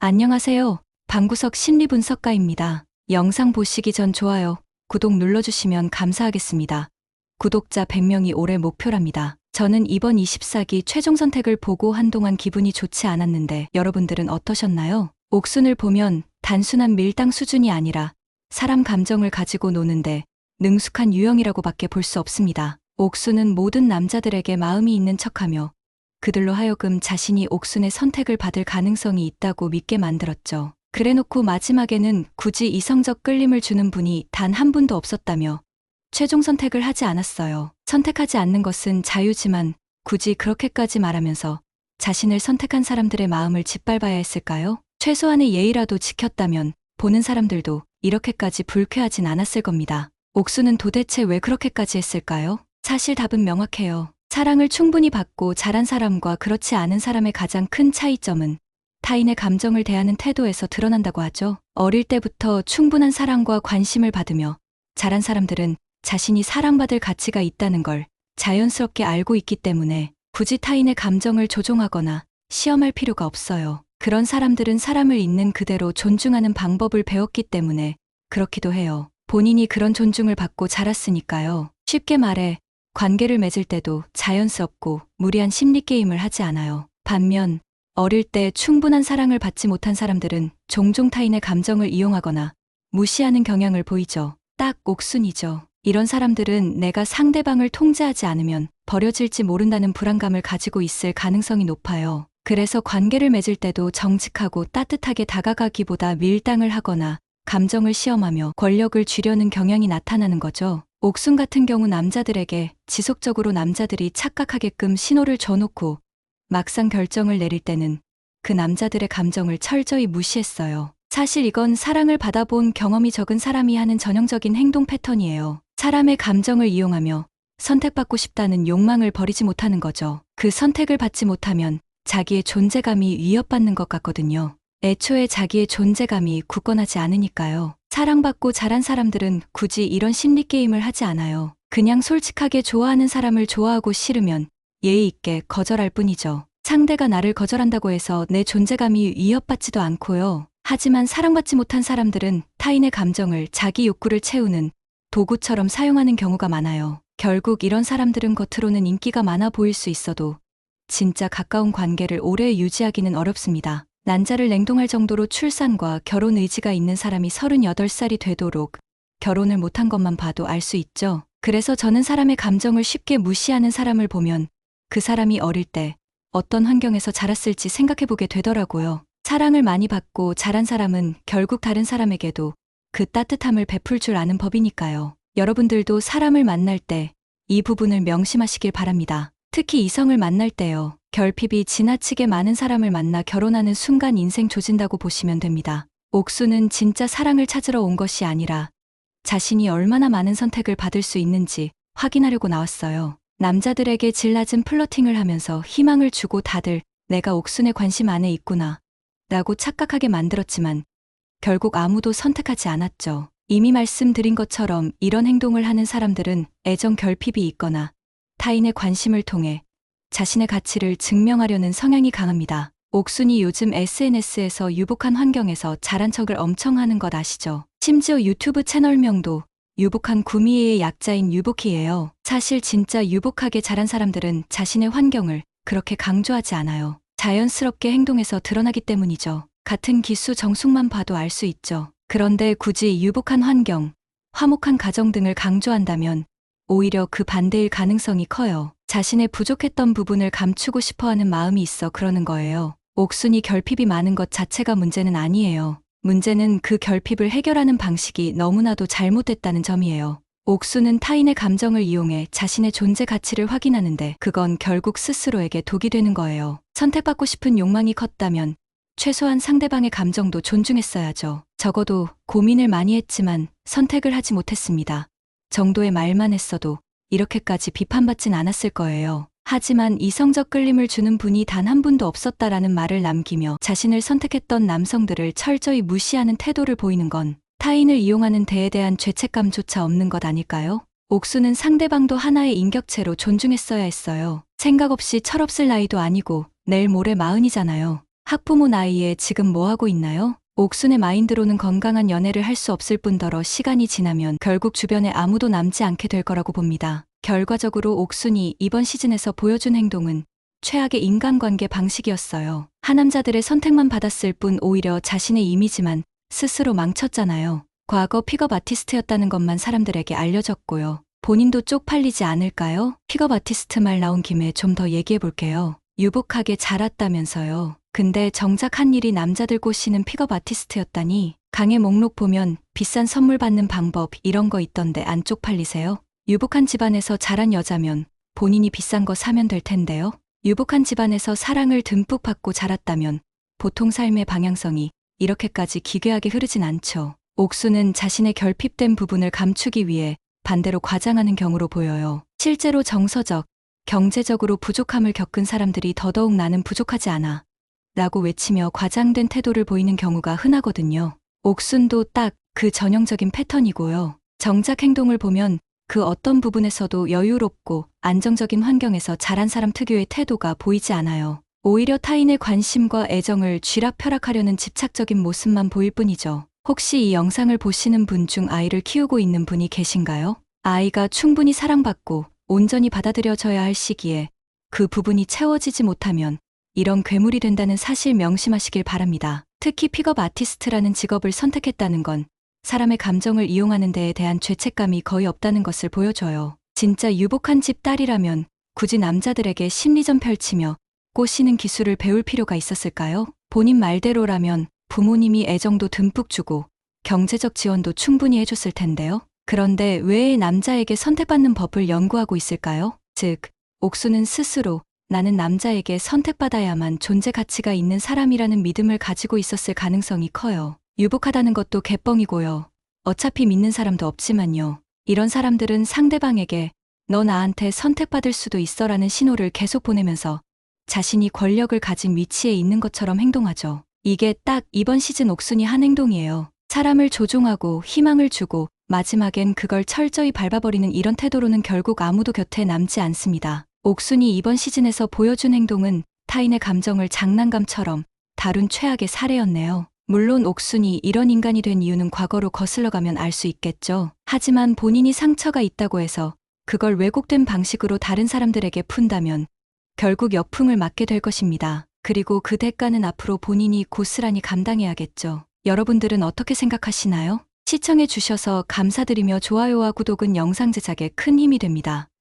안녕하세요. 방구석 심리분석가입니다. 영상 보시기 전 좋아요, 구독 눌러주시면 감사하겠습니다. 구독자 100명이 올해 목표랍니다. 저는 이번 24기 최종 선택을 보고 한동안 기분이 좋지 않았는데 여러분들은 어떠셨나요? 옥순을 보면 단순한 밀당 수준이 아니라 사람 감정을 가지고 노는데 능숙한 유형이라고밖에 볼 수 없습니다. 옥순은 모든 남자들에게 마음이 있는 척하며 그들로 하여금 자신이 옥순의 선택을 받을 가능성이 있다고 믿게 만들었죠. 그래놓고 마지막에는 굳이 이성적 끌림을 주는 분이 단 한 분도 없었다며 최종 선택을 하지 않았어요. 선택하지 않는 것은 자유지만 굳이 그렇게까지 말하면서 자신을 선택한 사람들의 마음을 짓밟아야 했을까요? 최소한의 예의라도 지켰다면 보는 사람들도 이렇게까지 불쾌하진 않았을 겁니다. 옥순은 도대체 왜 그렇게까지 했을까요? 사실 답은 명확해요. 사랑을 충분히 받고 자란 사람과 그렇지 않은 사람의 가장 큰 차이점은 타인의 감정을 대하는 태도에서 드러난다고 하죠. 어릴 때부터 충분한 사랑과 관심을 받으며 자란 사람들은 자신이 사랑받을 가치가 있다는 걸 자연스럽게 알고 있기 때문에 굳이 타인의 감정을 조종하거나 시험할 필요가 없어요. 그런 사람들은 사람을 있는 그대로 존중하는 방법을 배웠기 때문에 그렇기도 해요. 본인이 그런 존중을 받고 자랐으니까요. 쉽게 말해 관계를 맺을 때도 자연스럽고 무리한 심리게임을 하지 않아요. 반면 어릴 때 충분한 사랑을 받지 못한 사람들은 종종 타인의 감정을 이용하거나 무시하는 경향을 보이죠. 딱 옥순이죠. 이런 사람들은 내가 상대방을 통제하지 않으면 버려질지 모른다는 불안감을 가지고 있을 가능성이 높아요. 그래서 관계를 맺을 때도 정직하고 따뜻하게 다가가기보다 밀당을 하거나 감정을 시험하며 권력을 쥐려는 경향이 나타나는 거죠. 옥순 같은 경우 남자들에게 지속적으로 남자들이 착각하게끔 신호를 줘놓고 막상 결정을 내릴 때는 그 남자들의 감정을 철저히 무시했어요. 사실 이건 사랑을 받아본 경험이 적은 사람이 하는 전형적인 행동 패턴이에요. 사람의 감정을 이용하며 선택받고 싶다는 욕망을 버리지 못하는 거죠. 그 선택을 받지 못하면 자기의 존재감이 위협받는 것 같거든요. 애초에 자기의 존재감이 굳건하지 않으니까요. 사랑받고 자란 사람들은 굳이 이런 심리게임을 하지 않아요. 그냥 솔직하게 좋아하는 사람을 좋아하고 싫으면 예의 있게 거절할 뿐이죠. 상대가 나를 거절한다고 해서 내 존재감이 위협받지도 않고요. 하지만 사랑받지 못한 사람들은 타인의 감정을 자기 욕구를 채우는 도구처럼 사용하는 경우가 많아요. 결국 이런 사람들은 겉으로는 인기가 많아 보일 수 있어도 진짜 가까운 관계를 오래 유지하기는 어렵습니다. 난자를 냉동할 정도로 출산과 결혼 의지가 있는 사람이 38살이 되도록 결혼을 못한 것만 봐도 알 수 있죠. 그래서 저는 사람의 감정을 쉽게 무시하는 사람을 보면 그 사람이 어릴 때 어떤 환경에서 자랐을지 생각해보게 되더라고요. 사랑을 많이 받고 자란 사람은 결국 다른 사람에게도 그 따뜻함을 베풀 줄 아는 법이니까요. 여러분들도 사람을 만날 때 이 부분을 명심하시길 바랍니다. 특히 이성을 만날 때요. 결핍이 지나치게 많은 사람을 만나 결혼하는 순간 인생 조진다고 보시면 됩니다. 옥순은 진짜 사랑을 찾으러 온 것이 아니라 자신이 얼마나 많은 선택을 받을 수 있는지 확인하려고 나왔어요. 남자들에게 질 낮은 플러팅을 하면서 희망을 주고 다들 내가 옥순의 관심 안에 있구나 라고 착각하게 만들었지만 결국 아무도 선택하지 않았죠. 이미 말씀드린 것처럼 이런 행동을 하는 사람들은 애정 결핍이 있거나 타인의 관심을 통해 자신의 가치를 증명하려는 성향이 강합니다. 옥순이 요즘 SNS에서 유복한 환경에서 자란 척을 엄청 하는 것 아시죠? 심지어 유튜브 채널명도 유복한 구미애의 약자인 유복희예요. 사실 진짜 유복하게 자란 사람들은 자신의 환경을 그렇게 강조하지 않아요. 자연스럽게 행동에서 드러나기 때문이죠. 같은 기수 정숙만 봐도 알 수 있죠. 그런데 굳이 유복한 환경, 화목한 가정 등을 강조한다면 오히려 그 반대일 가능성이 커요. 자신의 부족했던 부분을 감추고 싶어하는 마음이 있어 그러는 거예요. 옥순이 결핍이 많은 것 자체가 문제는 아니에요. 문제는 그 결핍을 해결하는 방식이 너무나도 잘못됐다는 점이에요. 옥순은 타인의 감정을 이용해 자신의 존재 가치를 확인하는데 그건 결국 스스로에게 독이 되는 거예요. 선택받고 싶은 욕망이 컸다면 최소한 상대방의 감정도 존중했어야죠. 적어도 고민을 많이 했지만 선택을 하지 못했습니다 정도의 말만 했어도 이렇게까지 비판받진 않았을 거예요. 하지만 이성적 끌림을 주는 분이 단 한 분도 없었다라는 말을 남기며 자신을 선택했던 남성들을 철저히 무시하는 태도를 보이는 건 타인을 이용하는 데에 대한 죄책감조차 없는 것 아닐까요? 옥수는 상대방도 하나의 인격체로 존중했어야 했어요. 생각 없이 철없을 나이도 아니고 내일 모레 40이잖아요. 학부모 나이에 지금 뭐 하고 있나요? 옥순의 마인드로는 건강한 연애를 할 수 없을 뿐더러 시간이 지나면 결국 주변에 아무도 남지 않게 될 거라고 봅니다. 결과적으로 옥순이 이번 시즌에서 보여준 행동은 최악의 인간관계 방식이었어요. 하남자들의 선택만 받았을 뿐 오히려 자신의 이미지만 스스로 망쳤잖아요. 과거 픽업 아티스트였다는 것만 사람들에게 알려졌고요. 본인도 쪽팔리지 않을까요? 픽업 아티스트 말 나온 김에 좀 더 얘기해 볼게요. 유복하게 자랐다면서요. 근데 정작 한 일이 남자들 꼬시는 픽업 아티스트였다니. 강의 목록 보면 비싼 선물 받는 방법 이런 거 있던데 안 쪽팔리세요? 유복한 집안에서 자란 여자면 본인이 비싼 거 사면 될 텐데요. 유복한 집안에서 사랑을 듬뿍 받고 자랐다면 보통 삶의 방향성이 이렇게까지 기괴하게 흐르진 않죠. 옥수는 자신의 결핍된 부분을 감추기 위해 반대로 과장하는 경우로 보여요. 실제로 정서적, 경제적으로 부족함을 겪은 사람들이 더더욱 나는 부족하지 않아 라고 외치며 과장된 태도를 보이는 경우가 흔하거든요. 옥순도 딱 그 전형적인 패턴이고요. 정작 행동을 보면 그 어떤 부분에서도 여유롭고 안정적인 환경에서 자란 사람 특유의 태도가 보이지 않아요. 오히려 타인의 관심과 애정을 쥐락펴락하려는 집착적인 모습만 보일 뿐이죠. 혹시 이 영상을 보시는 분 중 아이를 키우고 있는 분이 계신가요? 아이가 충분히 사랑받고 온전히 받아들여져야 할 시기에 그 부분이 채워지지 못하면 이런 괴물이 된다는 사실 명심하시길 바랍니다. 특히 픽업 아티스트라는 직업을 선택했다는 건 사람의 감정을 이용하는 데에 대한 죄책감이 거의 없다는 것을 보여줘요. 진짜 유복한 집 딸이라면 굳이 남자들에게 심리전 펼치며 꼬시는 기술을 배울 필요가 있었을까요? 본인 말대로라면 부모님이 애정도 듬뿍 주고 경제적 지원도 충분히 해줬을 텐데요. 그런데 왜 남자에게 선택받는 법을 연구하고 있을까요? 즉, 옥수는 스스로 나는 남자에게 선택받아야만 존재 가치가 있는 사람이라는 믿음을 가지고 있었을 가능성이 커요. 유복하다는 것도 개뻥이고요. 어차피 믿는 사람도 없지만요. 이런 사람들은 상대방에게 너 나한테 선택받을 수도 있어라는 신호를 계속 보내면서 자신이 권력을 가진 위치에 있는 것처럼 행동하죠. 이게 딱 이번 시즌 옥순이 한 행동이에요. 사람을 조종하고 희망을 주고 마지막엔 그걸 철저히 밟아버리는 이런 태도로는 결국 아무도 곁에 남지 않습니다. 옥순이 이번 시즌에서 보여준 행동은 타인의 감정을 장난감처럼 다룬 최악의 사례였네요. 물론 옥순이 이런 인간이 된 이유는 과거로 거슬러 가면 알 수 있겠죠. 하지만 본인이 상처가 있다고 해서 그걸 왜곡된 방식으로 다른 사람들에게 푼다면 결국 역풍을 맞게 될 것입니다. 그리고 그 대가는 앞으로 본인이 고스란히 감당해야겠죠. 여러분들은 어떻게 생각하시나요? 시청해 주셔서 감사드리며 좋아요와 구독은 영상 제작에 큰 힘이 됩니다.